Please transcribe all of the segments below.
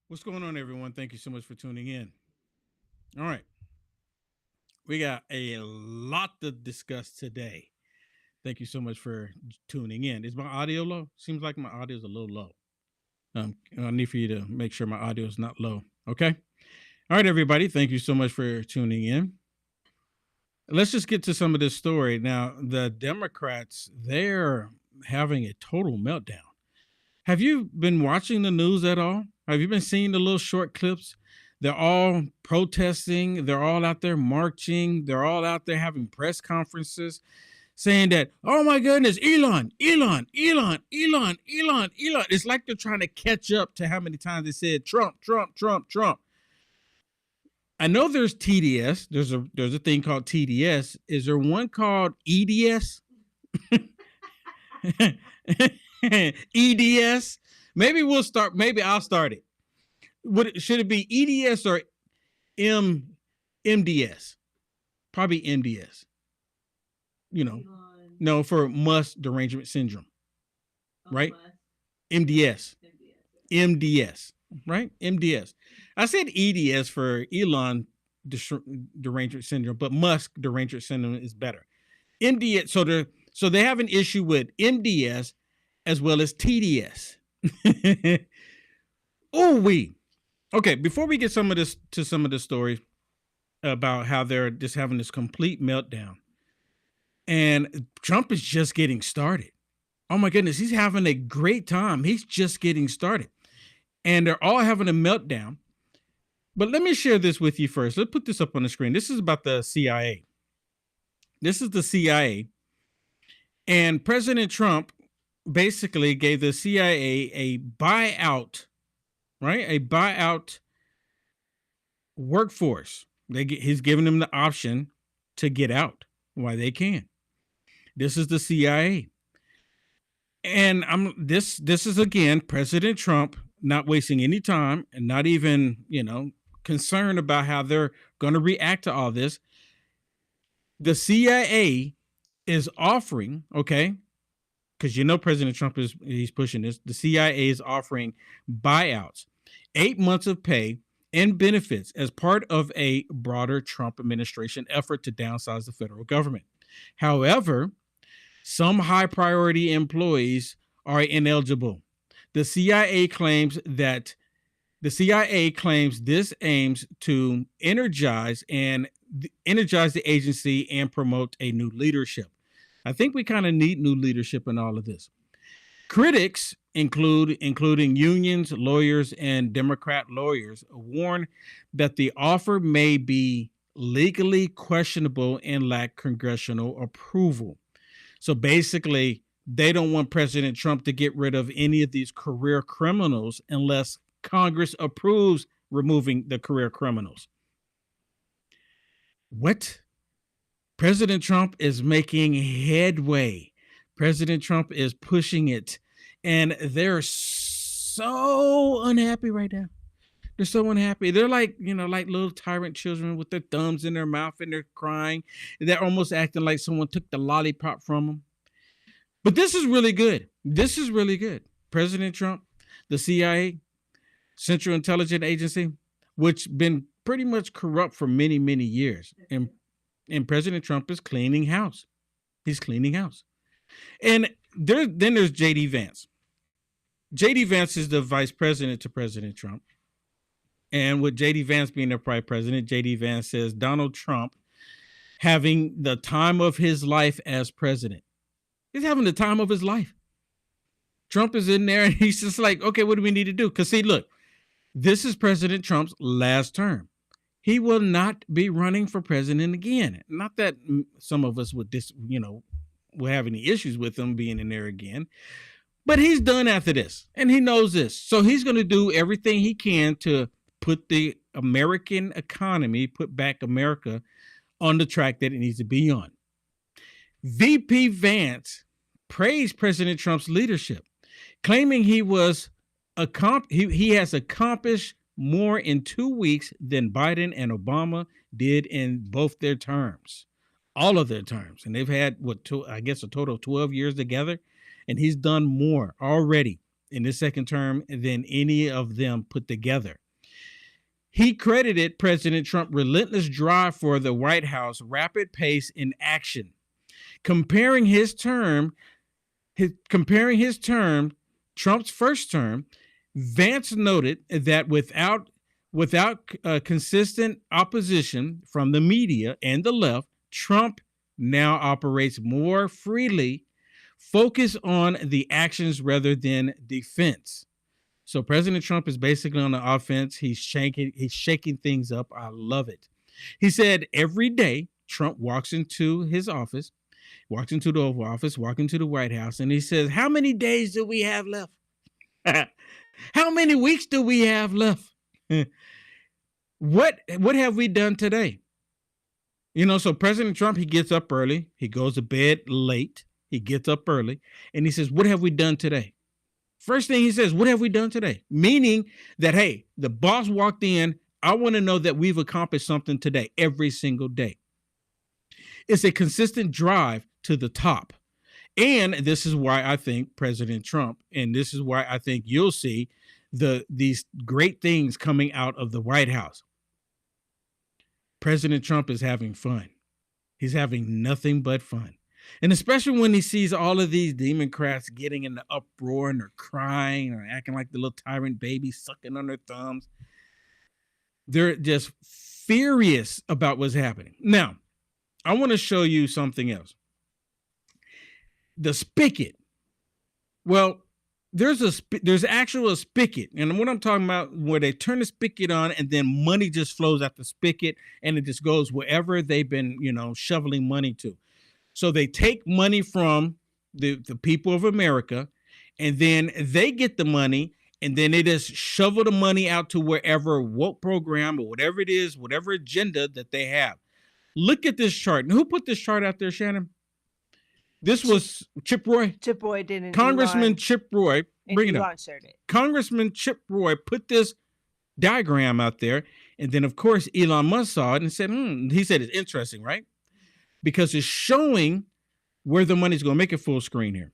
What's going on, everyone? Thank you so much for tuning in. All right. We got a lot to discuss today. Thank you so much for tuning in. Is my audio low? Seems like my audio is a little low. I need for you to make sure my audio is not low. Okay. All right, everybody. Thank you so much for tuning in. Let's just get to some of this story. Now, the Democrats, they're having a total meltdown. Have you been watching the news at all? Have you been seeing the little short clips? They're all protesting. They're all out there marching. They're all out there having press conferences saying that, oh my goodness, Elon, Elon, Elon, Elon, Elon, Elon. It's like they're trying to catch up to how many times they said Trump, Trump, Trump, Trump. I know there's TDS. There's a thing called TDS. Is there one called EDS? EDS? Maybe we'll start. Maybe I'll start it. Should it be EDS or MDS? Probably MDS. No, for Musk derangement syndrome, right? MDS. MDS, right? MDS. I said EDS for Elon derangement syndrome, but Musk derangement syndrome is better. MDS. So they have an issue with MDS as well as TDS. Okay, before we get some of the stories about how they're just having this complete meltdown, and Trump is just getting started. Oh my goodness, he's having a great time. He's just getting started, and they're all having a meltdown. But let me share this with you first. Let's put this up on the screen. This is about the CIA. This is the CIA, and President Trump basically gave the CIA a buyout, right? A buyout workforce. He's giving them the option to get out while they can. This is the CIA. And this is again President Trump not wasting any time and not even, concerned about how they're going to react to all this. The CIA is offering, okay, because President Trump he's pushing this. The CIA is offering buyouts, 8 months of pay and benefits as part of a broader Trump administration effort to downsize the federal government. However, some high priority employees are ineligible. The CIA claims this aims to energize the agency and promote a new leadership. I think we kind of need new leadership in all of this. Critics, including unions, lawyers, and Democrat lawyers, warn that the offer may be legally questionable and lack congressional approval. So basically, they don't want President Trump to get rid of any of these career criminals unless Congress approves removing the career criminals. What? President Trump is making headway. President Trump is pushing it. And they're so unhappy right now. They're so unhappy. They're like, like little tyrant children with their thumbs in their mouth and they're crying. They're almost acting like someone took the lollipop from them. But this is really good. This is really good. President Trump, the CIA, Central Intelligence Agency, which been pretty much corrupt for many, many years. And President Trump is cleaning house. He's cleaning house. And then there's J.D. Vance. J.D. Vance is the vice president to President Trump. And with J.D. Vance being the vice president, J.D. Vance says Donald Trump having the time of his life as president. He's having the time of his life. Trump is in there and he's just like, okay, what do we need to do? Because see, look, this is President Trump's last term. He will not be running for president again. Not that some of us would will have any issues with him being in there again, but he's done after this and he knows this. So he's going to do everything he can to put the American economy, put back America on the track that it needs to be on. VP Vance praised President Trump's leadership, claiming he has accomplished more in 2 weeks than Biden and Obama did in both their terms, all of their terms. And they've had a total of 12 years together, and he's done more already in his second term than any of them put together. He credited President Trump's relentless drive for the White House rapid pace in action. Comparing his term, Trump's first term, Vance noted that without consistent opposition from the media and the left, Trump now operates more freely, focused on the actions rather than defense. So President Trump is basically on the offense. He's shaking things up. I love it. He said every day Trump walks into his office, walks into the Oval Office, walks into the White House, and he says, "How many days do we have left? How many weeks do we have left? What have we done today?" So President Trump, he gets up early, he goes to bed late, he gets up early, and he says, "What have we done today?" First thing he says, "What have we done today?" Meaning that, hey, the boss walked in. I want to know that we've accomplished something today, every single day. It's a consistent drive to the top. And this is why I think President Trump, and this is why I think you'll see these great things coming out of the White House. President Trump is having fun. He's having nothing but fun. And especially when he sees all of these Democrats getting in the uproar and they're crying or acting like the little tyrant baby sucking on their thumbs. They're just furious about what's happening. Now, I want to show you something else. The spigot. Well, there's actual spigot. And what I'm talking about, where they turn the spigot on and then money just flows out the spigot and it just goes wherever they've been, shoveling money to. So they take money from the people of America, and then they get the money, and then they just shovel the money out to wherever woke program or whatever it is, whatever agenda that they have. Look at this chart. And who put this chart out there, Shannon? This was Chip Roy. Chip Roy didn't. Congressman Chip Roy. Bring it up. It. Congressman Chip Roy put this diagram out there, and then of course Elon Musk saw it and said, he said it's interesting, right? Because it's showing where the money's going to make it full screen here.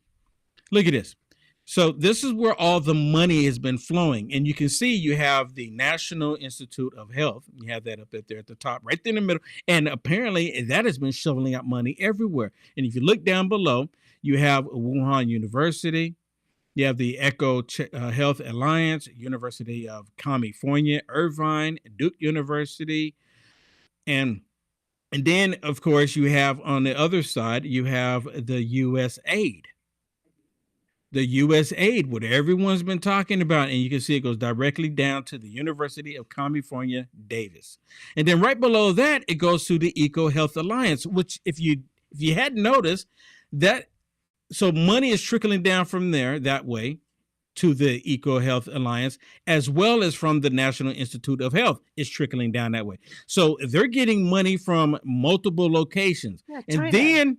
Look at this. So this is where all the money has been flowing. And you can see you have the National Institute of Health. You have that up there at the top, right there in the middle. And apparently that has been shoveling out money everywhere. And if you look down below, you have Wuhan University. You have the Echo Health Alliance, University of California, Irvine, Duke University, and then, of course, you have on the other side, you have the Usaid. The Usaid, what everyone's been talking about, and you can see it goes directly down to the University of California, Davis. And then right below that, it goes to the Eco Health Alliance, which if you hadn't noticed, so money is trickling down from there that way to the Eco Health Alliance, as well as from the National Institute of Health is trickling down that way. So they're getting money from multiple locations. Yeah, China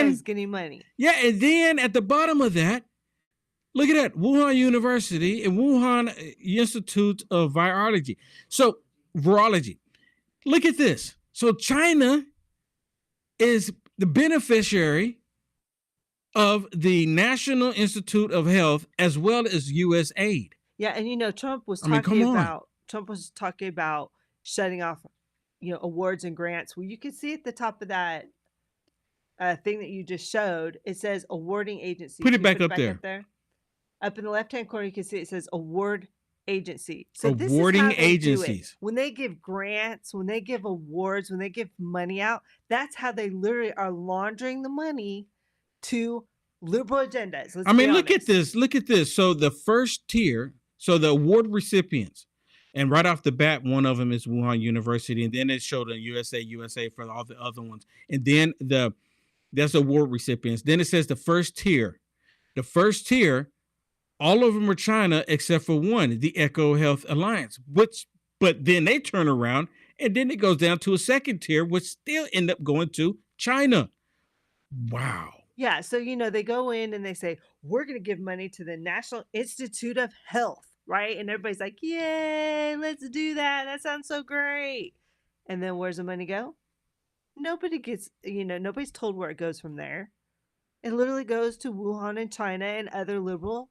is getting money. Yeah, and then at the bottom of that, look at that, Wuhan University and Wuhan Institute of Virology. So virology. Look at this. So China is the beneficiary of the National Institute of Health as well as Usaid. Yeah, and Trump was talking about shutting off, awards and grants. Well, you can see at the top of that thing that you just showed, it says awarding agency. Put it back up there. Up in the left-hand corner, you can see it says award agency. So awarding this is how they agencies. Do it. When they give grants, when they give awards, when they give money out, that's how they literally are laundering the money to liberal agendas. Look at this. So the first tier, so the award recipients, and right off the bat, one of them is Wuhan University, and then it showed a USA for all the other ones, and then that's award recipients. Then it says the first tier. The first tier, all of them are China except for one, the Eco Health Alliance. But then they turn around, and then it goes down to a second tier, which still end up going to China. Wow. Yeah, so they go in and they say, we're going to give money to the National Institute of Health, right? And everybody's like, yay, let's do that. That sounds so great. And then where's the money go? Nobody gets, nobody's told where it goes from there. It literally goes to Wuhan and China and other liberal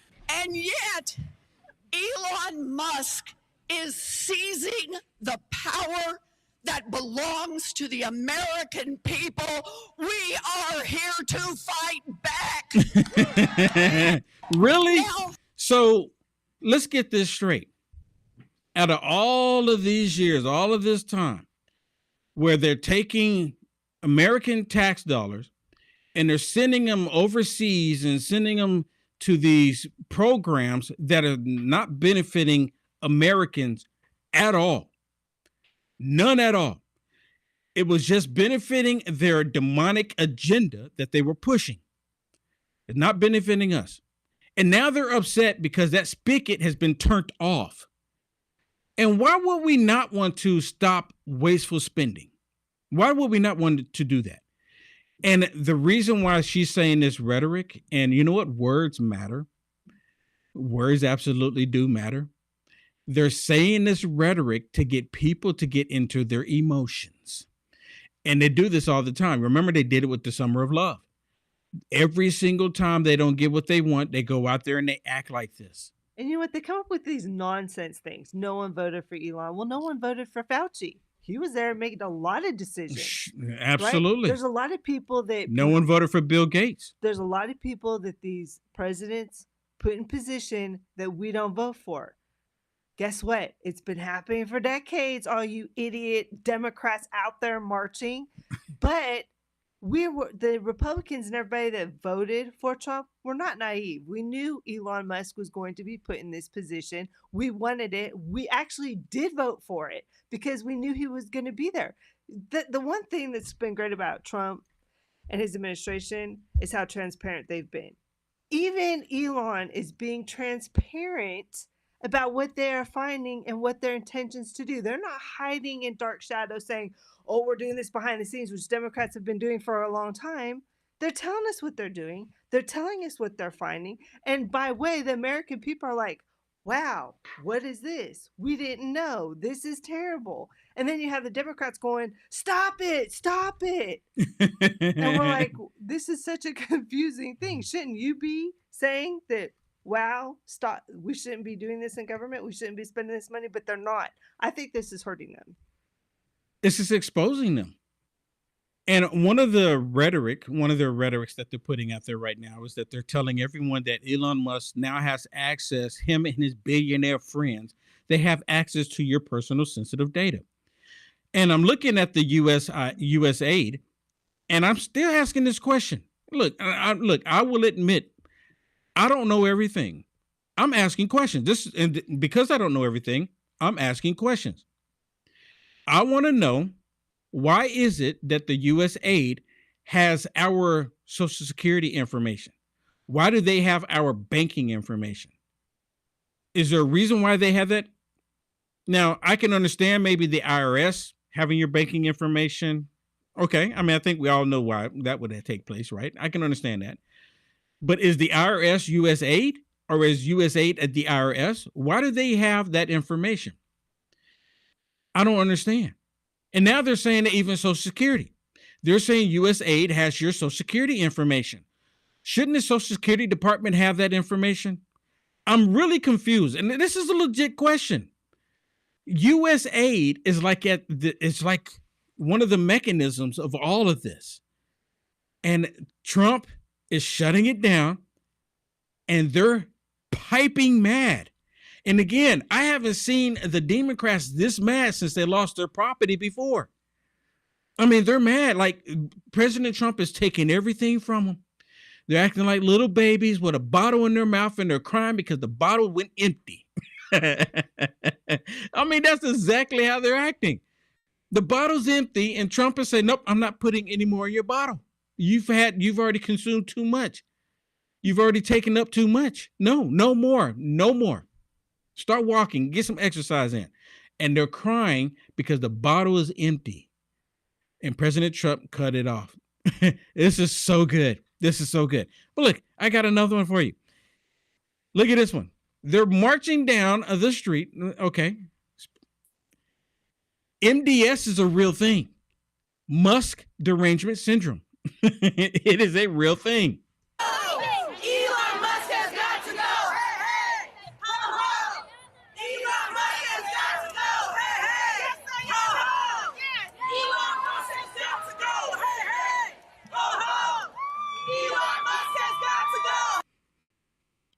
And yet, Elon Musk is seizing the power that belongs to the American people. We are here to fight back. Really? Now, So let's get this straight. Out of all of these years, all of this time, where they're taking American tax dollars and they're sending them overseas and sending them to these programs that are not benefiting Americans at all. None at all. It was just benefiting their demonic agenda that they were pushing. It's not benefiting us. And now they're upset because that spigot has been turned off. And why would we not want to stop wasteful spending? Why would we not want to do that? And the reason why she's saying this rhetoric, and you know what? Words matter. Words absolutely do matter. They're saying this rhetoric to get people to get into their emotions. And they do this all the time. Remember, they did it with the Summer of Love. Every single time they don't get what they want, they go out there and they act like this. And you know what? They come up with these nonsense things. No one voted for Elon. Well, no one voted for Fauci. He was there making a lot of decisions. Absolutely. Right? There's a lot of people that... No one voted for Bill Gates. There's a lot of people that these presidents put in position that we don't vote for. Guess what? It's been happening for decades, all you idiot Democrats out there marching. But the Republicans and everybody that voted for Trump were not naive. We knew Elon Musk was going to be put in this position. We wanted it. We actually did vote for it because we knew he was going to be there. The one thing that's been great about Trump and his administration is how transparent they've been. Even Elon is being transparent about what they are finding and what their intentions to do. They're not hiding in dark shadows saying, oh, we're doing this behind the scenes, which Democrats have been doing for a long time. They're telling us what they're doing. They're telling us what they're finding. And by way, the American people are like, wow, what is this? We didn't know. This is terrible. And then you have the Democrats going, stop it, stop it. And we're like, this is such a confusing thing. Shouldn't you be saying that, wow, stop, we shouldn't be doing this in government, we shouldn't be spending this money, but they're not. I think this is hurting them. This is exposing them. And one of their rhetorics that they're putting out there right now is that they're telling everyone that Elon Musk now has access, him and his billionaire friends, they have access to your personal sensitive data. And I'm looking at the Usaid, and I'm still asking this question. Look, I will admit, I don't know everything. I'm asking questions. And because I don't know everything, I'm asking questions. I want to know, why is it that the Usaid has our Social Security information? Why do they have our banking information? Is there a reason why they have that? Now, I can understand maybe the IRS having your banking information. Okay, I mean, I think we all know why that would take place, right? I can understand that. But is the IRS Usaid, or is Usaid at the IRS? Why do they have that information? I don't understand. And now they're saying that even Social Security. They're saying Usaid has your Social Security information. Shouldn't the Social Security Department have that information? I'm really confused. And this is a legit question. Usaid is it's like one of the mechanisms of all of this. And Trump is shutting it down, and they're piping mad. And again, I haven't seen the Democrats this mad since they lost their property before. I mean, they're mad. Like, President Trump is taking everything from them. They're acting like little babies with a bottle in their mouth, and they're crying because the bottle went empty. I mean, that's exactly how they're acting. The bottle's empty, and Trump is saying, nope, I'm not putting any more in your bottle. You've already consumed too much. You've already taken up too much. No more. Start walking, get some exercise in. And they're crying because the bottle is empty. And President Trump cut it off. This is so good. But look, I got another one for you. Look at this one. They're marching down the street. Okay. MDS is a real thing. Musk derangement syndrome. It is a real thing. Elon Musk has got to go.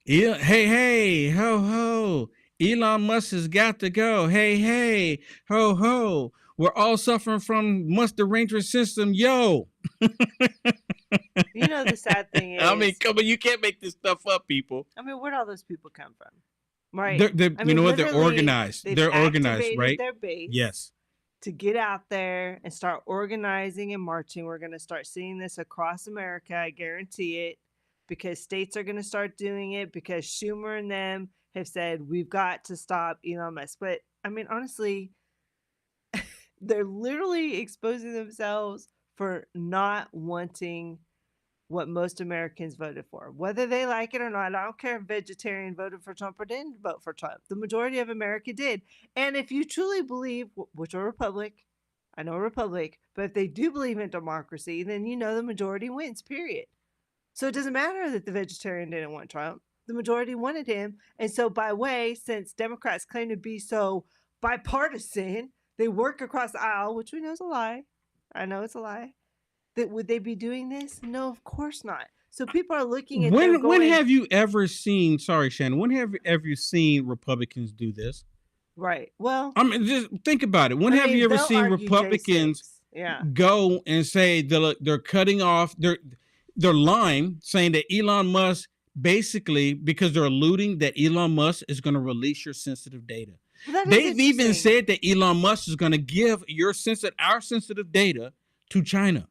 Hey, ho, ho. Elon Musk has got to go. Hey, ho, ho. We're all suffering from Musk derangement system. Yo. You know, the sad thing I mean, is, come on, you can't make this stuff up, people. I mean, where'd all those people come from? Right. They're I you mean, know what? They're literally, organized. they've They're organized, activated right? their base Yes. to get out there and start organizing and marching. We're going to start seeing this across America. I guarantee it, because states are going to start doing it, because Schumer and them have said, we've got to stop Elon Musk. But I mean, honestly, they're literally exposing themselves for not wanting what most Americans voted for, whether they like it or not. I don't care if vegetarian voted for Trump or didn't vote for Trump. The majority of America did. And if you truly believe, which are Republic, I know a Republic, but if they do believe in democracy, then you know the majority wins, period. So it doesn't matter that the vegetarian didn't want Trump. The majority wanted him. And so by way, since Democrats claim to be so bipartisan, they work across the aisle, which we know is a lie. I know it's a lie. That would they be doing this? No, of course not. So people are looking at them going, when have you ever seen? Sorry, Shannon. When have you ever seen Republicans do this? right. Well, I mean, just think about it. When I have mean, you ever they'll seen argue Republicans J6. Yeah. go and say they're cutting off their line, saying that Elon Musk basically, because they're alluding that Elon Musk is going to release your sensitive data. Well, They've even said that Elon Musk is going to give our sensitive data to China.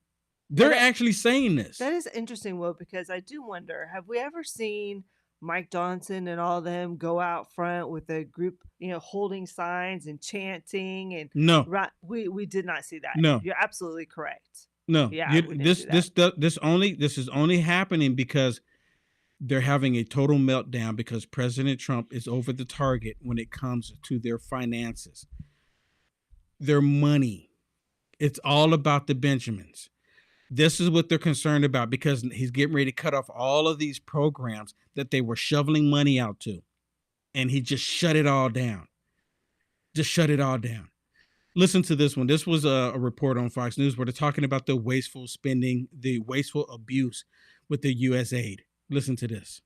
They're actually saying this. That is interesting, Will, because I do wonder, have we ever seen Mike Johnson and all of them go out front with a group, holding signs and chanting? And no, we did not see that. No, you're absolutely correct. No, yeah, this is only happening because they're having a total meltdown because President Trump is over the target when it comes to their finances, their money. It's all about the Benjamins. This is what they're concerned about because he's getting ready to cut off all of these programs that they were shoveling money out to. And he just shut it all down. Listen to this one. This was a report on Fox News where they're talking about the wasteful spending, the wasteful abuse with the Usaid. Listen to this.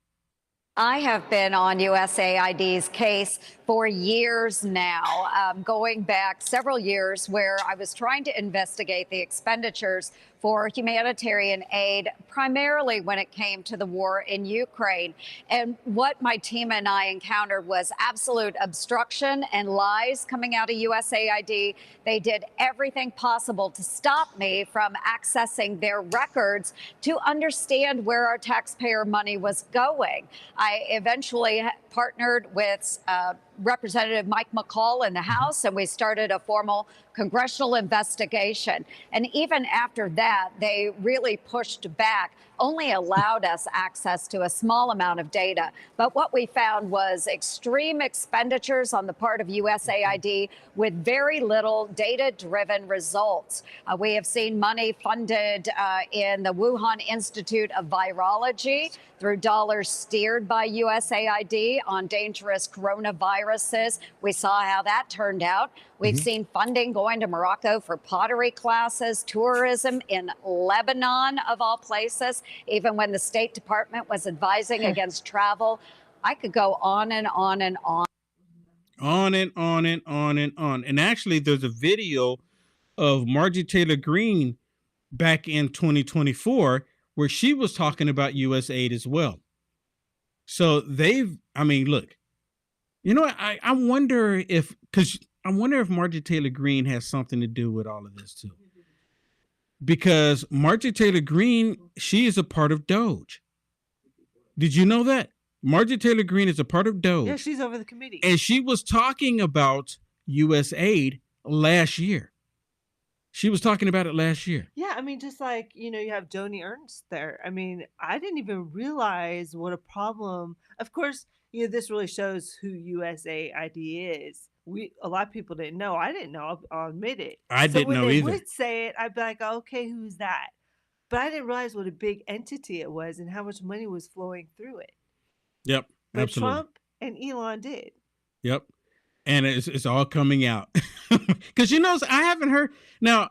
I have been on USAID's case for years now, going back several years, where I was trying to investigate the expenditures for humanitarian aid, primarily when it came to the war in Ukraine. And what my team and I encountered was absolute obstruction and lies coming out of USAID. They did everything possible to stop me from accessing their records to understand where our taxpayer money was going. I eventually partnered with Representative Mike McCall in the House, and we started a formal congressional investigation. And even after that, they really pushed back, only allowed us access to a small amount of data. But what we found was extreme expenditures on the part of USAID with very little data-driven results. We have seen money funded in the Wuhan Institute of Virology through dollars steered by USAID on dangerous coronaviruses. We saw how that turned out. We've seen funding going to Morocco for pottery classes, tourism in Lebanon, of all places, even when the State Department was advising against travel. I could go on and on and on. On and on and on and on. And actually, there's a video of Marjorie Taylor Greene back in 2024 where she was talking about USAID as well. So look, I wonder if Marjorie Taylor Greene has something to do with all of this too. Because Marjorie Taylor Greene, she is a part of DOGE. Did you know that? Marjorie Taylor Greene is a part of DOGE. Yeah, she's over the committee. And she was talking about USAID last year. She was talking about it last year. Yeah, I mean, just like, you have Joni Ernst there. I mean, I didn't even realize what a problem. Of course, this really shows who USAID is. A lot of people didn't know. I didn't know. I'll admit it. I didn't know either. When they would say it, I'd be like, okay, who's that? But I didn't realize what a big entity it was and how much money was flowing through it. Yep, but absolutely. Trump and Elon did. Yep. And it's all coming out. Because, I haven't heard. Now,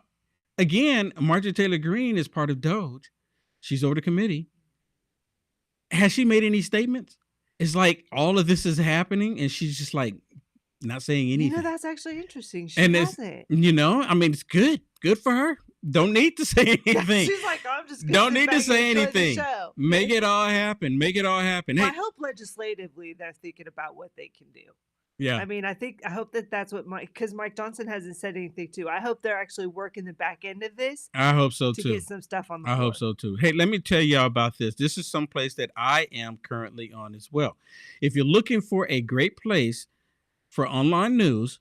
again, Marjorie Taylor Greene is part of DOGE. She's over the committee. Has she made any statements? It's like all of this is happening, and she's just like not saying anything. That's actually interesting. She And hasn't. I mean, it's good for her. Don't need to say anything. She's like, I'm just don't need to say anything. Make it all happen. Make it all happen. Well, Hey, I hope legislatively they're thinking about what they can do. yeah, I mean, I hope that's what because Mike Johnson hasn't said anything too. I hope they're actually working the back end of this I hope so to too. get some stuff on the I floor. hope so too. Hey, let me tell y'all about this. This is some place that I am currently on as well. If you're looking for a great place for online news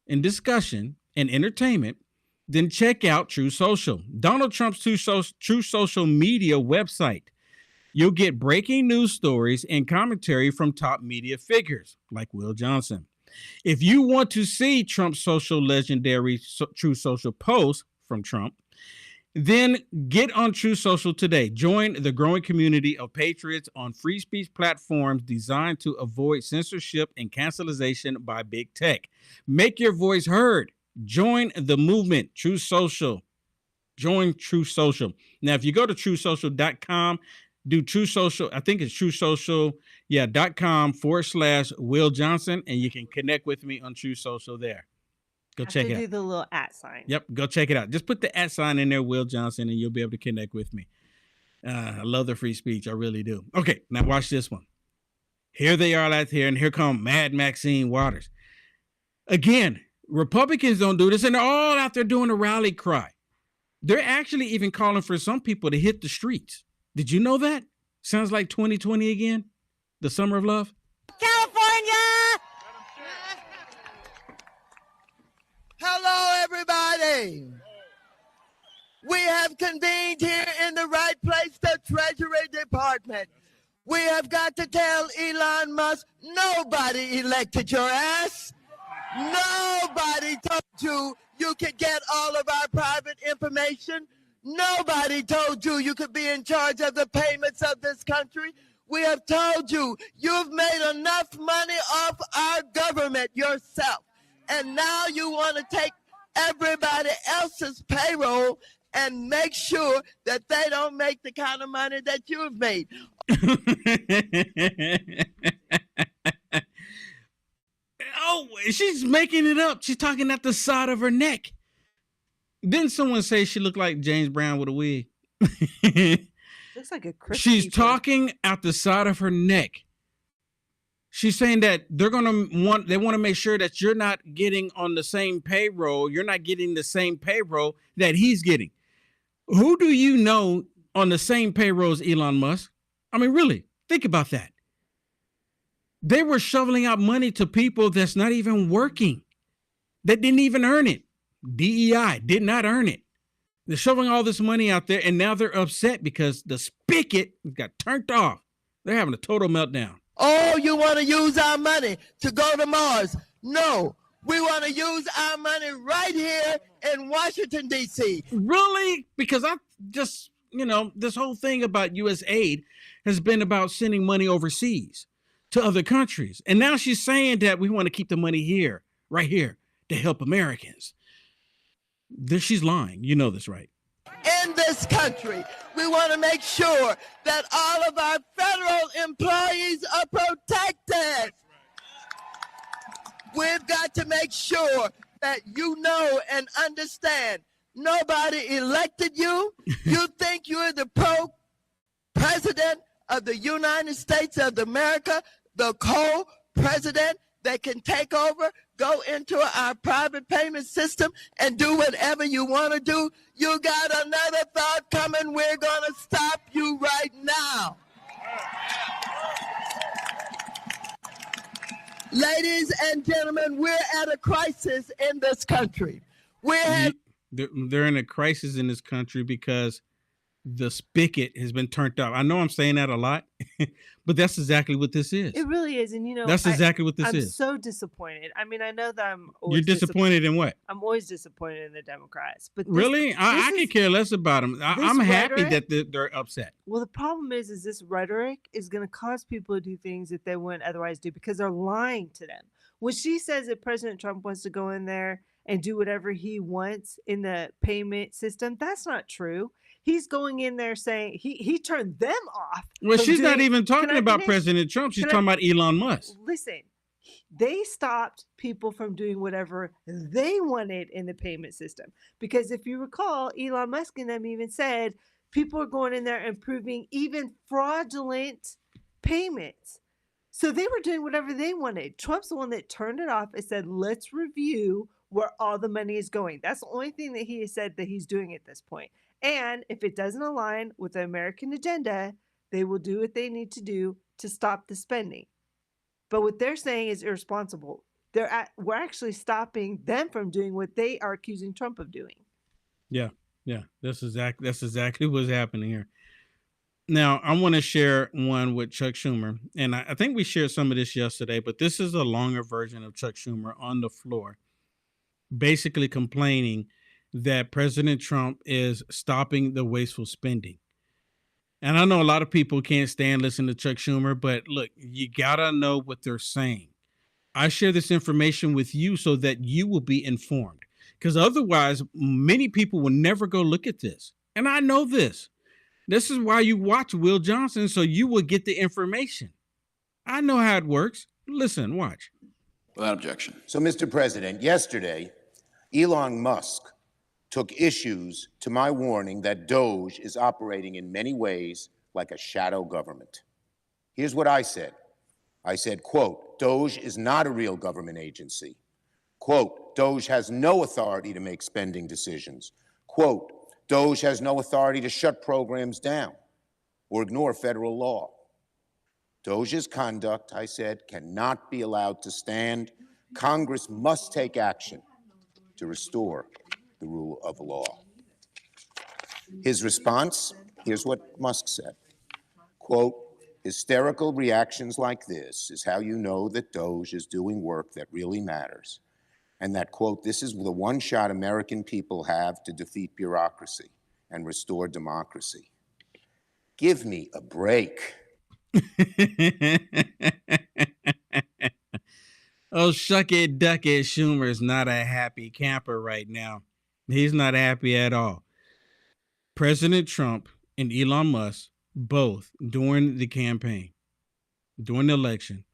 and discussion and entertainment, then check out True Social, Donald Trump's True Social media website. You'll get breaking news stories and commentary from top media figures like Will Johnson. If you want to see Trump's social legendary True Social posts from Trump, then get on True Social today. Join the growing community of patriots on free speech platforms designed to avoid censorship and cancelization by big tech. Make your voice heard. Join the movement. True Social. Join True Social. Now, if you go to truesocial.com, do True Social, I think it's True Social, .com/Will Johnson, and you can connect with me on True Social there. Go check it out. Do the little @ Yep, go check it out. Just put the @ in there, Will Johnson, and you'll be able to connect with me. I love the free speech. I really do. Okay, now watch this one. Here they are out here, and here come Mad Maxine Waters. Again, Republicans don't do this, and they're all out there doing a rally cry. They're actually even calling for some people to hit the streets. Did you know that? Sounds like 2020 again, the summer of love. California! Hello, everybody. We have convened here in the right place, the Treasury Department. We have got to tell Elon Musk, nobody elected your ass. Nobody told you you could get all of our private information. Nobody told you you could be in charge of the payments of this country. We have told you you've made enough money off our government yourself. And now you want to take everybody else's payroll and make sure that they don't make the kind of money that you've made. Oh, she's making it up. She's talking at the side of her neck. Didn't someone say she looked like James Brown with a wig? Looks like a Christmas. She's talking out the side of her neck. She's saying that they want to make sure that you're not getting on the same payroll. You're not getting the same payroll that he's getting. Who do you know on the same payroll as Elon Musk? I mean, really, think about that. They were shoveling out money to people that's not even working, that didn't even earn it. DEI did not earn it. They're shoveling all this money out there, and now they're upset because the spigot got turned off. They're having a total meltdown. Oh, you want to use our money to go to Mars? No, we want to use our money right here in Washington, D.C. Really? Because I just, this whole thing about Usaid has been about sending money overseas to other countries. And now she's saying that we want to keep the money here, right here, to help Americans. She's lying. You know this, right? In this country, we want to make sure that all of our federal employees are protected. We've got to make sure that you know and understand nobody elected you. You think you're the president of the United States of America, the co-president that can take over, go into our private payment system and do whatever you want to do. You got another thought coming. We're going to stop you right now. Ladies and gentlemen, we're at a crisis in this country. They're in a crisis in this country because the spigot has been turned off. I know I'm saying that a lot, but that's exactly what this is. It really is. And that's exactly what this I'm is. I'm so disappointed. I mean, I know that I'm always You're disappointed in what? I'm always disappointed in the Democrats. But really? I could care less about them. I'm happy that they're upset. Well, the problem is this rhetoric is going to cause people to do things that they wouldn't otherwise do because they're lying to them. When she says that President Trump wants to go in there and do whatever he wants in the payment system, that's not true. He's going in there saying he turned them off. Well, from she's not doing- even Can talking I about finish? President Trump. She's Can I- talking about Elon Musk. Listen, they stopped people from doing whatever they wanted in the payment system. Because if you recall, Elon Musk and them even said people are going in there and proving even fraudulent payments. So they were doing whatever they wanted. Trump's the one that turned it off and said, let's review where all the money is going. That's the only thing that he has said that he's doing at this point. And if it doesn't align with the American agenda, they will do what they need to do to stop the spending. But what they're saying is irresponsible. We're actually stopping them from doing what they are accusing Trump of doing. Yeah. That's exactly what's happening here. Now, I want to share one with Chuck Schumer, and I think we shared some of this yesterday, but this is a longer version of Chuck Schumer on the floor, basically complaining that President Trump is stopping the wasteful spending. And I know a lot of people can't stand listening to Chuck Schumer, but look, you gotta know what they're saying. I share this information with you so that you will be informed, because otherwise many people will never go look at this. And I know this. This is why you watch Will Johnson, so you will get the information. I know how it works. Listen, watch. Without objection. So, Mr. President, yesterday, Elon Musk took issues to my warning that DOGE is operating in many ways like a shadow government. Here's what I said. I said, quote, DOGE is not a real government agency. Quote, DOGE has no authority to make spending decisions. Quote, DOGE has no authority to shut programs down or ignore federal law. DOGE's conduct, I said, cannot be allowed to stand. Congress must take action to restore the rule of law. His response, here's what Musk said, quote, hysterical reactions like this is how you know that DOGE is doing work that really matters. And that, quote, this is the one shot American people have to defeat bureaucracy and restore democracy. Give me a break. Oh, shuck it, duck it. Schumer is not a happy camper right now. He's not happy at all. President Trump and Elon Musk, both during the campaign, during the election,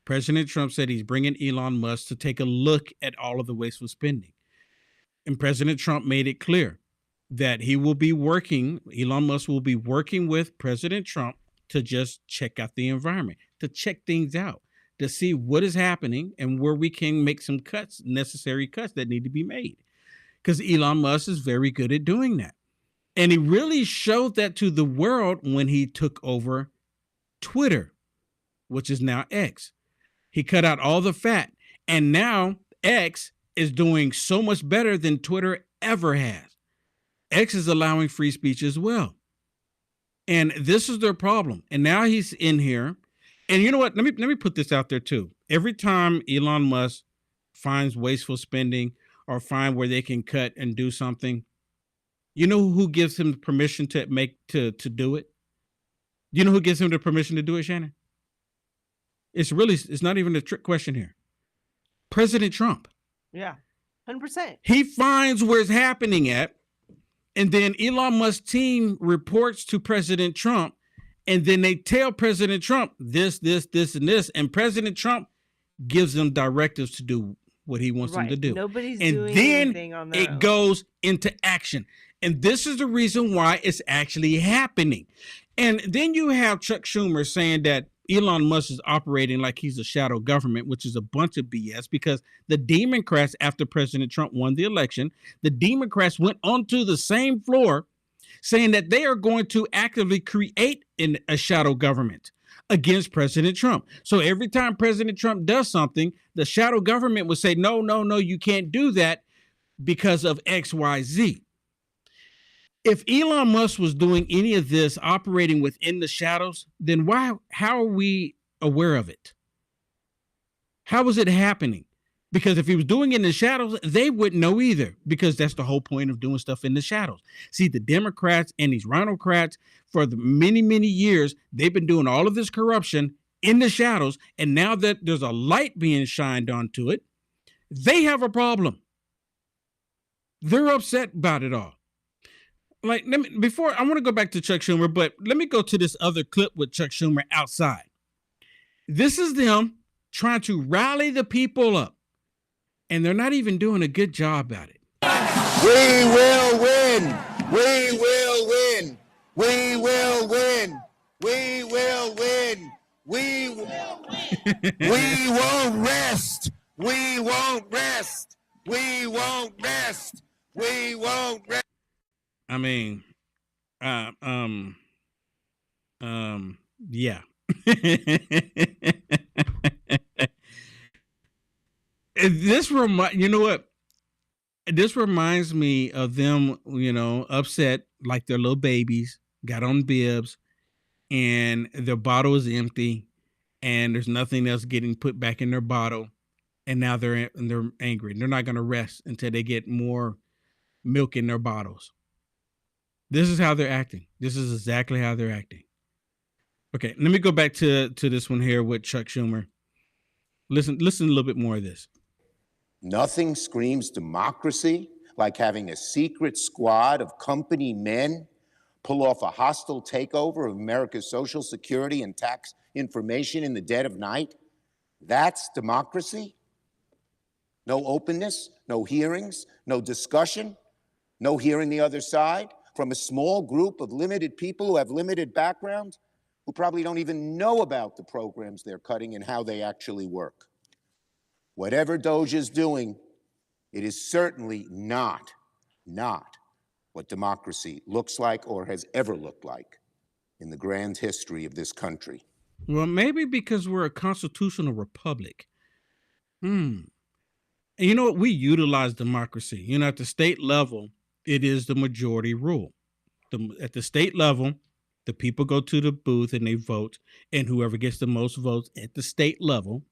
President Trump said he's bringing Elon Musk to take a look at all of the wasteful spending. And President Trump made it clear that he will be working, Elon Musk will be working with President Trump to just check out the environment, to check things out, to see what is happening and where we can make some cuts, necessary cuts that need to be made. Because Elon Musk is very good at doing that. And he really showed that to the world when he took over Twitter, which is now X. He cut out all the fat. And now X is doing so much better than Twitter ever has. X is allowing free speech as well. And this is their problem. And now he's in here. And you know what? Let me put this out there too. Every time Elon Musk finds wasteful spending or find where they can cut and do something, you know who gives him permission to do it? Do you know who gives him the permission to do it, Shannon? It's not even a trick question here. President Trump. Yeah, 100%. He finds where it's happening at, and then Elon Musk's team reports to President Trump, and then they tell President Trump this, and this, and President Trump gives them directives to do what he wants them to do. Nobody's and doing then anything on their it own. goes into action. And this is the reason why it's actually happening. And then you have Chuck Schumer saying that Elon Musk is operating like he's a shadow government, which is a bunch of BS, because the Democrats, after President Trump won the election, the Democrats went onto the same floor saying that they are going to actively create a shadow government against President Trump. So every time President Trump does something, the shadow government would say, no, you can't do that because of X, Y, Z. If Elon Musk was doing any of this operating within the shadows, then how are we aware of it? How is it happening? Because if he was doing it in the shadows, they wouldn't know either, because that's the whole point of doing stuff in the shadows. See, the Democrats and these rhinocrats, for the many, many years, they've been doing all of this corruption in the shadows. And now that there's a light being shined onto it, they have a problem. They're upset about it all. Like, before I want to go back to Chuck Schumer, but let me go to this other clip with Chuck Schumer outside. This is them trying to rally the people up, and they're not even doing a good job at it. We will win. We will win. We will win. We will win. We won't rest. We won't rest. We won't rest. We won't rest. I mean, yeah. You know what? This reminds me of them, upset like they're little babies, got on bibs, and their bottle is empty, and there's nothing else getting put back in their bottle, and now they're angry. They're not going to rest until they get more milk in their bottles. This is how they're acting. This is exactly how they're acting. Okay, let me go back to this one here with Chuck Schumer. Listen a little bit more of this. Nothing screams democracy like having a secret squad of company men pull off a hostile takeover of America's Social Security and tax information in the dead of night. That's democracy? No openness, no hearings, no discussion, no hearing the other side from a small group of limited people who have limited backgrounds, who probably don't even know about the programs they're cutting and how they actually work. Whatever DOGE is doing, it is certainly not what democracy looks like or has ever looked like in the grand history of this country. Well, maybe because we're a constitutional republic. And you know what? We utilize democracy. At the state level, it is the majority rule. At the state level, the people go to the booth and they vote, and whoever gets the most votes at the state level,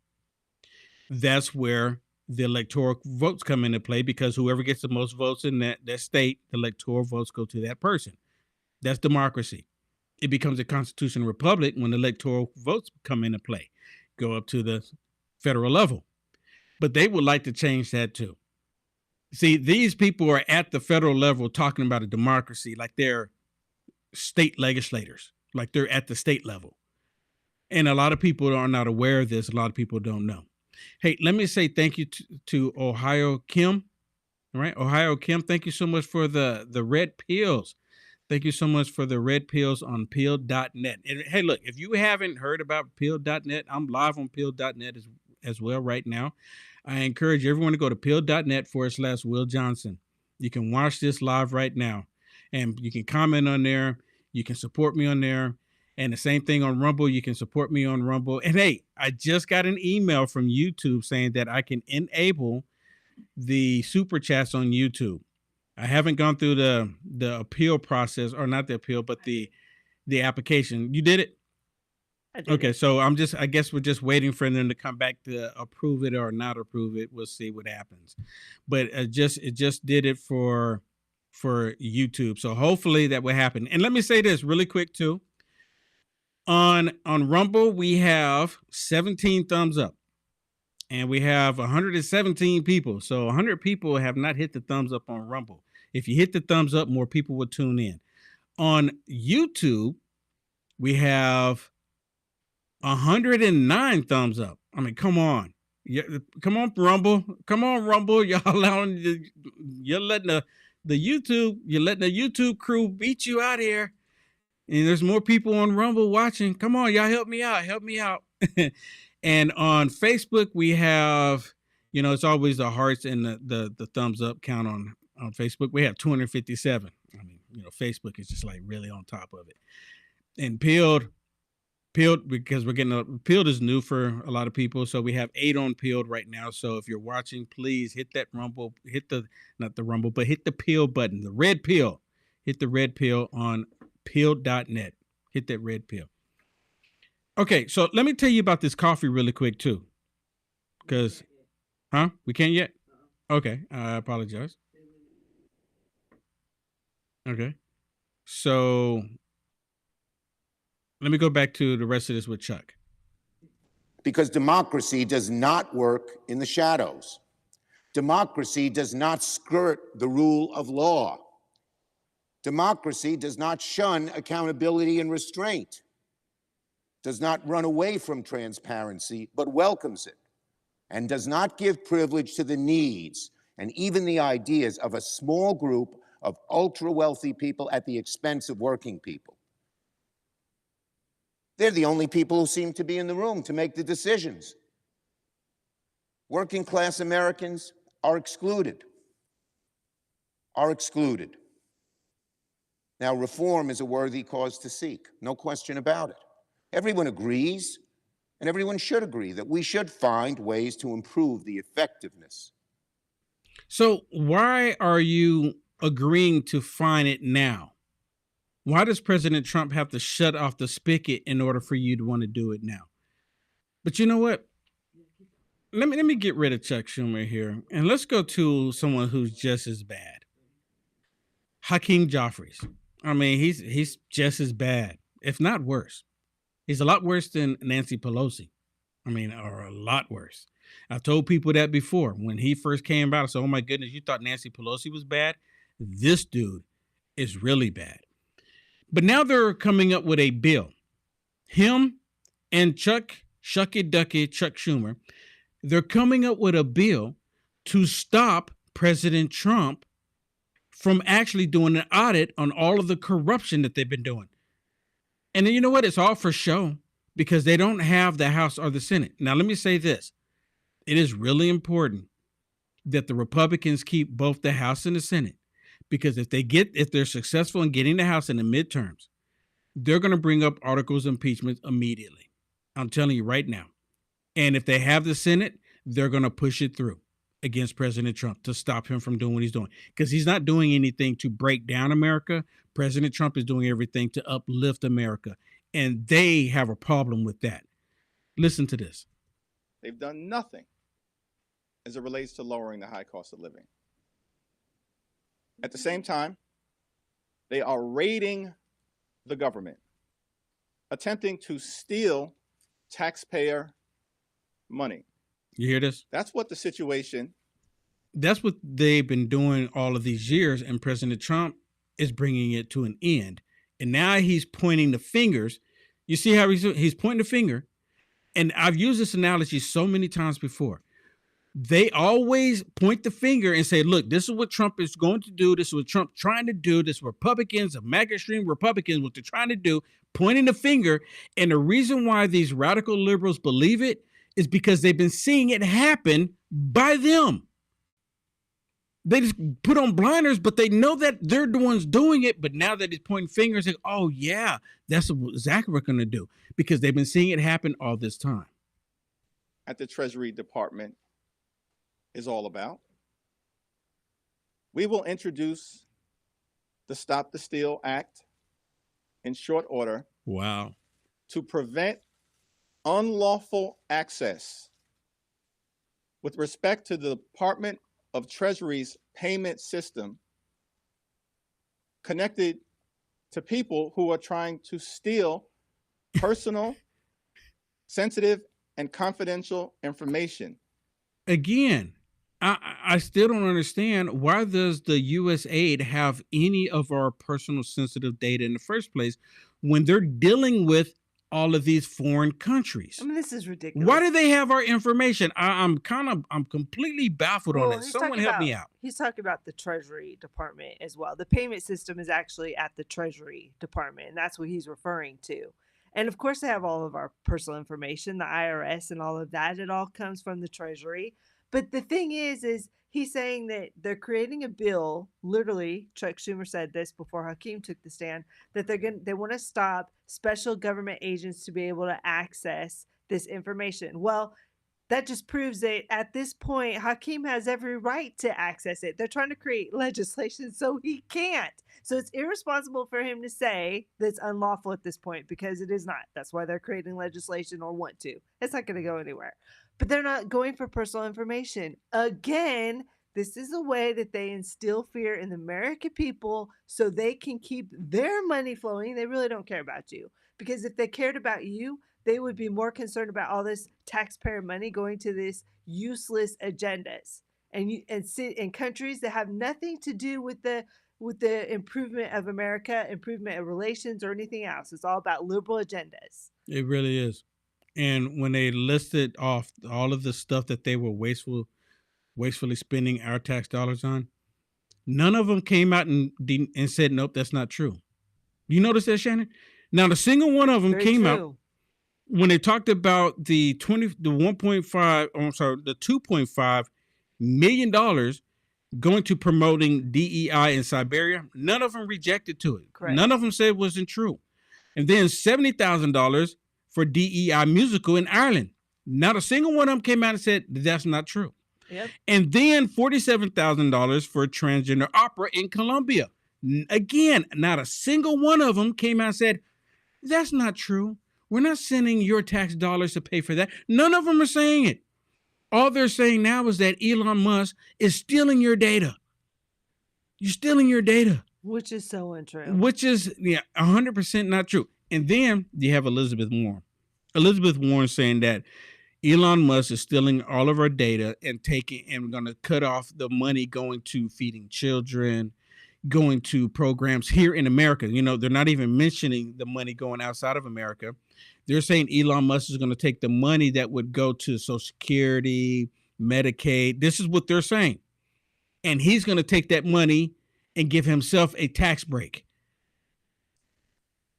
that's where the electoral votes come into play, because whoever gets the most votes in that state, the electoral votes go to that person. That's democracy. It becomes a constitutional republic when the electoral votes come into play, go up to the federal level. But they would like to change that too. See, these people are at the federal level talking about a democracy like they're state legislators, like they're at the state level. And a lot of people are not aware of this. A lot of people don't know. Hey, let me say thank you to Ohio Kim. All right, Ohio Kim, thank you so much for the red pills. Thank you so much for the red pills on pill.net. And hey, look, if you haven't heard about pill.net, I'm live on pill.net as well right now. I encourage everyone to go to pill.net/Will Johnson. You can watch this live right now, and you can comment on there. You can support me on there. And the same thing on Rumble. You can support me on Rumble. And hey, I just got an email from YouTube saying that I can enable the super chats on YouTube. I haven't gone through the appeal process, or not the appeal, but the application. You did it? I did Okay, it. so I guess we're just waiting for them to come back to approve it or not approve it. We'll see what happens. But it just did it for YouTube. So hopefully that will happen. And let me say this really quick too. On Rumble, we have 17 thumbs up, and we have 117 people. So 100 people have not hit the thumbs up on Rumble. If you hit the thumbs up, more people will tune in. On YouTube, we have 109 thumbs up. I mean, come on. Come on, Rumble. Come on, Rumble. You're letting the YouTube crew beat you out here. And there's more people on Rumble watching. Come on, y'all, help me out. Help me out. And on Facebook, we have, it's always the hearts and the thumbs up count on Facebook. We have 257. I mean, Facebook is just like really on top of it. And Peeled, because Peeled is new for a lot of people. So we have 8 on Peeled right now. So if you're watching, please hit that Rumble, hit the Peel button, the red pill. Hit the red pill on pill.net. Hit that red pill. Okay, so let me tell you about this coffee really quick too. Because, we can't yet? Okay, I apologize. Okay, so let me go back to the rest of this with Chuck. Because democracy does not work in the shadows. Democracy does not skirt the rule of law. Democracy does not shun accountability and restraint, does not run away from transparency, but welcomes it, and does not give privilege to the needs and even the ideas of a small group of ultra-wealthy people at the expense of working people. They're the only people who seem to be in the room to make the decisions. Working class Americans are excluded. Now, reform is a worthy cause to seek, no question about it. Everyone agrees, and everyone should agree, that we should find ways to improve the effectiveness. So why are you agreeing to find it now? Why does President Trump have to shut off the spigot in order for you to want to do it now? But you know what? Let me get rid of Chuck Schumer here, and let's go to someone who's just as bad. Hakeem Jeffries. I mean, he's just as bad, if not worse. He's a lot worse than Nancy Pelosi. I mean, or a lot worse. I've told people that before. When he first came about, I said, oh my goodness, you thought Nancy Pelosi was bad? This dude is really bad. But now they're coming up with a bill. Him and Shucky Ducky Chuck Schumer, they're coming up with a bill to stop President Trump from actually doing an audit on all of the corruption that they've been doing. And then you know what? It's all for show because they don't have the House or the Senate. Now, let me say this. It is really important that the Republicans keep both the House and the Senate, because if they're successful in getting the House in the midterms, they're going to bring up articles of impeachment immediately. I'm telling you right now. And if they have the Senate, they're going to push it through against President Trump to stop him from doing what he's doing, because he's not doing anything to break down America. President Trump is doing everything to uplift America, and they have a problem with that. Listen to this. They've done nothing as it relates to lowering the high cost of living. At the same time, they are raiding the government, attempting to steal taxpayer money. You hear this? That's what the situation. That's what they've been doing all of these years, and President Trump is bringing it to an end. And now he's pointing the fingers. You see how he's pointing the finger? And I've used this analogy so many times before. They always point the finger and say, look, this is what Trump is going to do. This is what Trump's trying to do. This Republicans, the MAGA extreme Republicans, what they're trying to do, pointing the finger. And the reason why these radical liberals believe it is because they've been seeing it happen by them. They just put on blinders, but they know that they're the ones doing it. But now that he's pointing fingers, like, oh yeah, that's exactly what we're going to do, because they've been seeing it happen all this time. At the Treasury Department is all about. We will introduce the Stop the Steal Act in short order. Wow. To prevent unlawful access with respect to the Department of Treasury's payment system connected to people who are trying to steal personal, sensitive, and confidential information. Again, I still don't understand, why does the Usaid have any of our personal sensitive data in the first place when they're dealing with all of these foreign countries? I mean, this is ridiculous. Why do they have our information? I'm completely baffled on it. Someone help me out. He's talking about the Treasury Department as well. The payment system is actually at the Treasury Department, and that's what he's referring to. And of course, they have all of our personal information, the IRS and all of that. It all comes from the Treasury. But the thing is he's saying that they're creating a bill. Literally, Chuck Schumer said this before Hakeem took the stand, that they want to stop special government agents to be able to access this information. Well, that just proves that at this point, Hakeem has every right to access it. They're trying to create legislation so he can't. So it's irresponsible for him to say that's unlawful at this point, because it is not. That's why they're creating legislation, or want to. It's not going to go anywhere. But they're not going for personal information. Again, this is a way that they instill fear in the American people so they can keep their money flowing. They really don't care about you, because if they cared about you, they would be more concerned about all this taxpayer money going to this useless agendas and countries that have nothing to do with the with the improvement of America, improvement of relations, or anything else. It's all about liberal agendas. It really is. And when they listed off all of the stuff that they were wastefully spending our tax dollars on, none of them came out and said, nope, that's not true. You notice that, Shannon? Now, the single one of them Very came true. out when they talked about the $2.5 million going to promoting DEI in Siberia. None of them rejected to it. Correct. None of them said it wasn't true. And then $70,000 for DEI musical in Ireland. Not a single one of them came out and said that's not true. Yep. And then $47,000 for transgender opera in Colombia. Again, not a single one of them came out and said, that's not true. We're not sending your tax dollars to pay for that. None of them are saying it. All they're saying now is that Elon Musk is stealing your data. You're stealing your data. Which is so untrue. Which is 100% not true. And then you have Elizabeth Warren. Elizabeth Warren saying that Elon Musk is stealing all of our data and we're going to cut off the money going to feeding children, going to programs here in America. You know, they're not even mentioning the money going outside of America. They're saying Elon Musk is going to take the money that would go to Social Security, Medicaid. This is what they're saying. And he's going to take that money and give himself a tax break.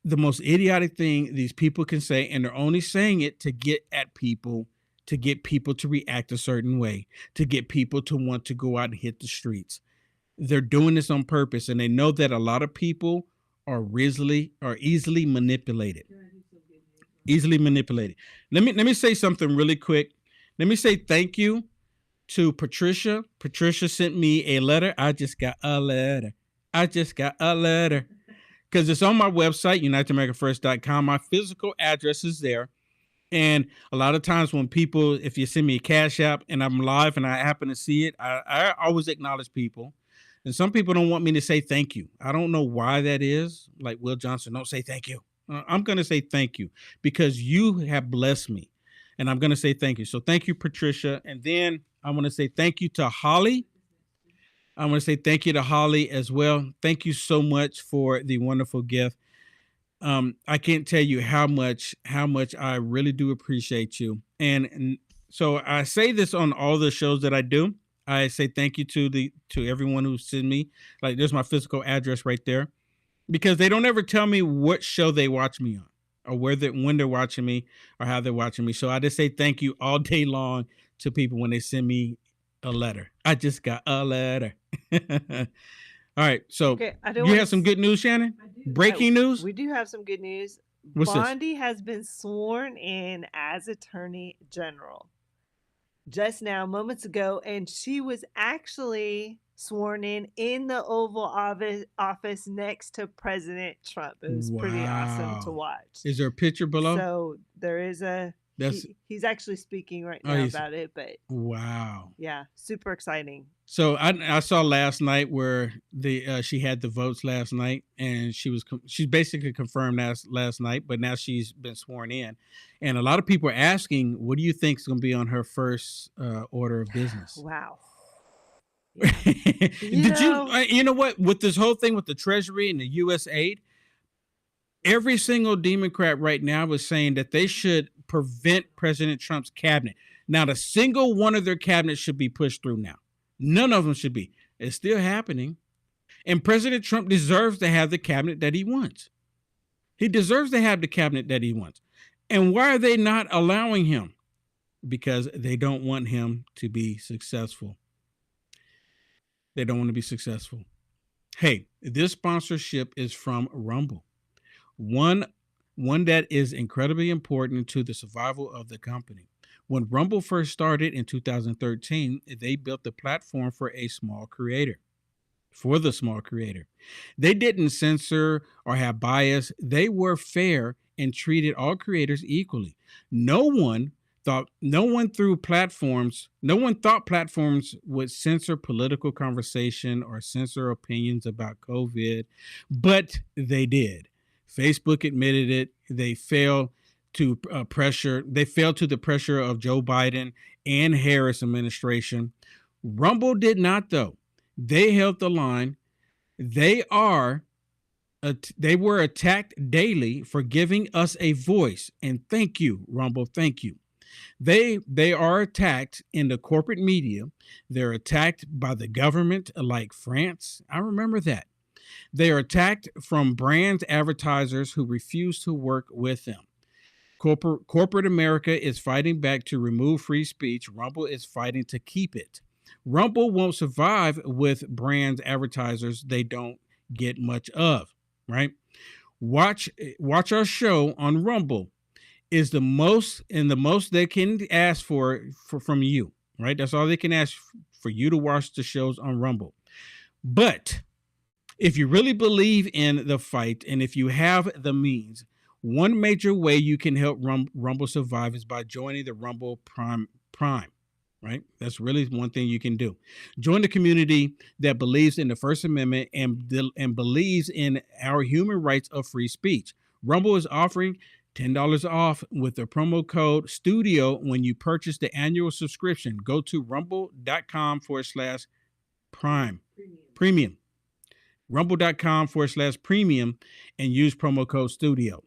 The most idiotic thing these people can say, and they're only saying it to get at people, to get people to react a certain way, to get people to want to go out and hit the streets. They're doing this on purpose, and they know that a lot of people are easily manipulated. Easily manipulated. Let me say something really quick. Let me say thank you to Patricia. Patricia sent me a letter. I just got a letter. Because it's on my website, UnitedAmericaFirst.com. My physical address is there. And a lot of times when people, if you send me a Cash App and I'm live and I happen to see it, I always acknowledge people. And some people don't want me to say thank you. I don't know why that is. Like Will Johnson, don't say thank you. I'm going to say thank you because you have blessed me. And I'm going to say thank you. So thank you, Patricia. And then I want to say thank you to Holly. I want to say thank you to Holly as well. Thank you so much for the wonderful gift. I can't tell you how much I really do appreciate you. And so I say this on all the shows that I do. I say thank you to everyone who sent me. Like, there's my physical address right there, because they don't ever tell me what show they watch me on or when they're watching me or how they're watching me. So I just say thank you all day long to people when they send me a letter. I just got a letter. All right. So you have some good news, Shannon? Breaking news? We do have some good news. What's Bondi has been sworn in as Attorney General just now, moments ago, and she was actually sworn in the Oval Office next to President Trump. It was pretty awesome to watch. Is there a picture below? So there is he's actually speaking right now about it, but wow. Yeah, super exciting. So I saw last night where she had the votes last night, and she's basically confirmed last night, but now she's been sworn in, and a lot of people are asking, what do you think is going to be on her first order of business? Wow. Yeah. You know what, with this whole thing with the Treasury and the Usaid, every single Democrat right now is saying that they should prevent President Trump's cabinet. Not a single one of their cabinets should be pushed through now. None of them should be. It's still happening. And President Trump deserves to have the cabinet that he wants. He deserves to have the cabinet that he wants. And why are they not allowing him? Because they don't want him to be successful. They don't want to be successful. Hey, this sponsorship is from Rumble. One that is incredibly important to the survival of the company. When Rumble first started in 2013, they built the platform for the small creator. They didn't censor or have bias. They were fair and treated all creators equally. No one thought platforms would censor political conversation or censor opinions about COVID, but they did. Facebook admitted it. They failed to the pressure of Joe Biden and Harris administration. Rumble did not, though. They held the line. They were attacked daily for giving us a voice. And thank you, Rumble. Thank you. They are attacked in the corporate media. They're attacked by the government like France. I remember that. They are attacked from brand advertisers who refuse to work with them. Corporate America is fighting back to remove free speech. Rumble is fighting to keep it. Rumble won't survive with brand advertisers they don't get much of, right? Watch our show on Rumble is the most they can ask for from you, right? That's all they can ask for you to watch the shows on Rumble. But if you really believe in the fight and if you have the means, one major way you can help Rumble survive is by joining the Rumble Prime, right? That's really one thing you can do. Join the community that believes in the First Amendment and believes in our human rights of free speech. Rumble is offering $10 off with the promo code STUDIO when you purchase the annual subscription. Go to rumble.com/premium. Rumble.com/premium and use promo code STUDIO.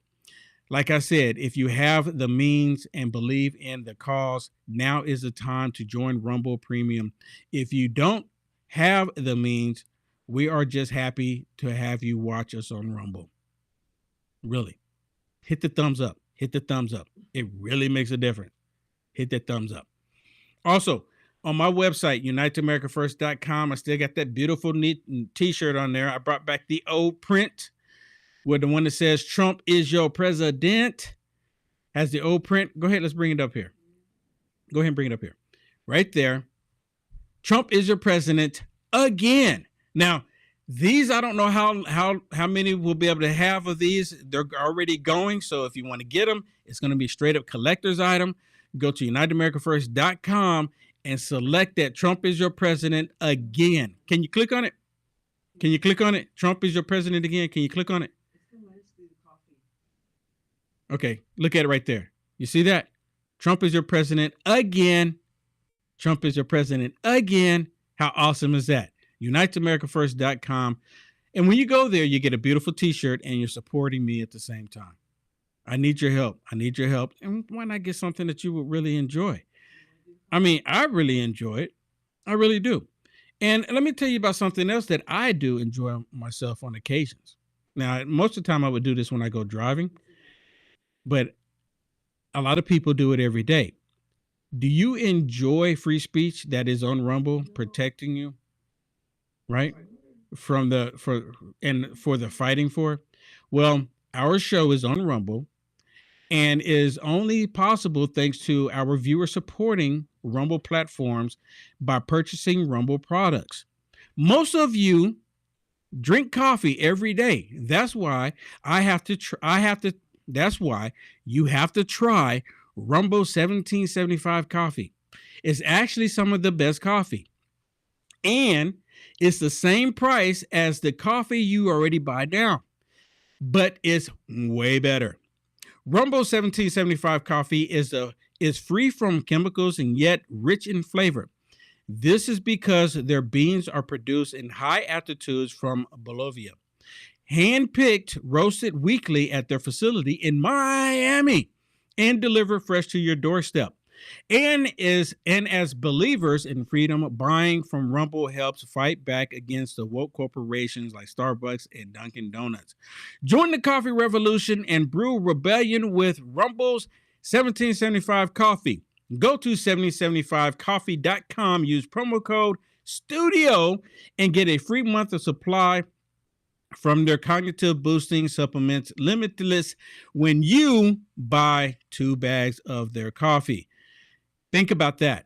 Like I said, if you have the means and believe in the cause, now is the time to join Rumble Premium. If you don't have the means, we are just happy to have you watch us on Rumble. Really. Hit the thumbs up. Hit the thumbs up. It really makes a difference. Hit that thumbs up. Also, on my website, unitedamericafirst.com, I still got that beautiful neat t-shirt on there. I brought back the old print with the one that says Trump is your president. Has the old print. Go ahead, let's bring it up here. Go ahead and bring it up here. Right there. Trump is your president again. Now, these, I don't know how many will be able to have of these. They're already going. So if you want to get them, it's going to be straight up collector's item. Go to unitedamericafirst.com and select that Trump is your president again. Can you click on it? Can you click on it? Trump is your president again. Can you click on it? Okay, look at it right there. You see that? Trump is your president again. Trump is your president again. How awesome is that? UniteAmericaFirst.com. And when you go there, you get a beautiful t-shirt and you're supporting me at the same time. I need your help. I need your help. And why not get something that you would really enjoy? I mean, I really enjoy it. I really do. And let me tell you about something else that I do enjoy myself on occasions. Now, most of the time I would do this when I go driving, but a lot of people do it every day. Do you enjoy free speech that is on Rumble protecting you? Right? For the fighting for? Well, our show is on Rumble and is only possible thanks to our viewers supporting Rumble platforms by purchasing Rumble products. Most of you drink coffee every day. That's why that's why you have to try Rumble 1775 coffee. It's actually some of the best coffee. And it's the same price as the coffee you already buy now, but it's way better. Rumble 1775 coffee is free from chemicals and yet rich in flavor. This is because their beans are produced in high altitudes from Bolivia, hand-picked, roasted weekly at their facility in Miami, and delivered fresh to your doorstep. And as believers in freedom, buying from Rumble helps fight back against the woke corporations like Starbucks and Dunkin' Donuts. Join the coffee revolution and brew rebellion with Rumble's 1775 coffee. Go to 1775coffee.com, use promo code STUDIO, and get a free month of supply from their cognitive boosting supplements, limitless, when you buy 2 bags of their coffee. Think about that.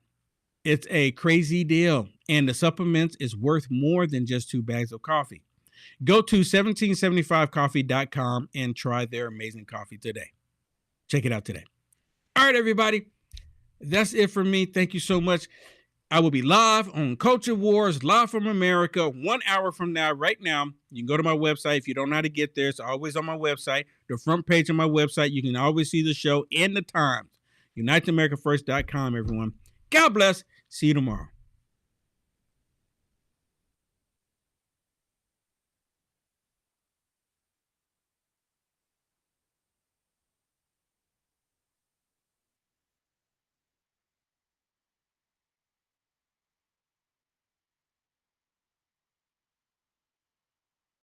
It's a crazy deal, and the supplements is worth more than just 2 bags of coffee. Go to 1775coffee.com and try their amazing coffee today. Check it out today. All right, everybody. That's it for me. Thank you so much. I will be live on Culture Wars, live from America, 1 hour from now, right now. You can go to my website. If you don't know how to get there, it's always on my website. The front page of my website, you can always see the show and the times. UniteAmericaFirst.com, everyone. God bless. See you tomorrow.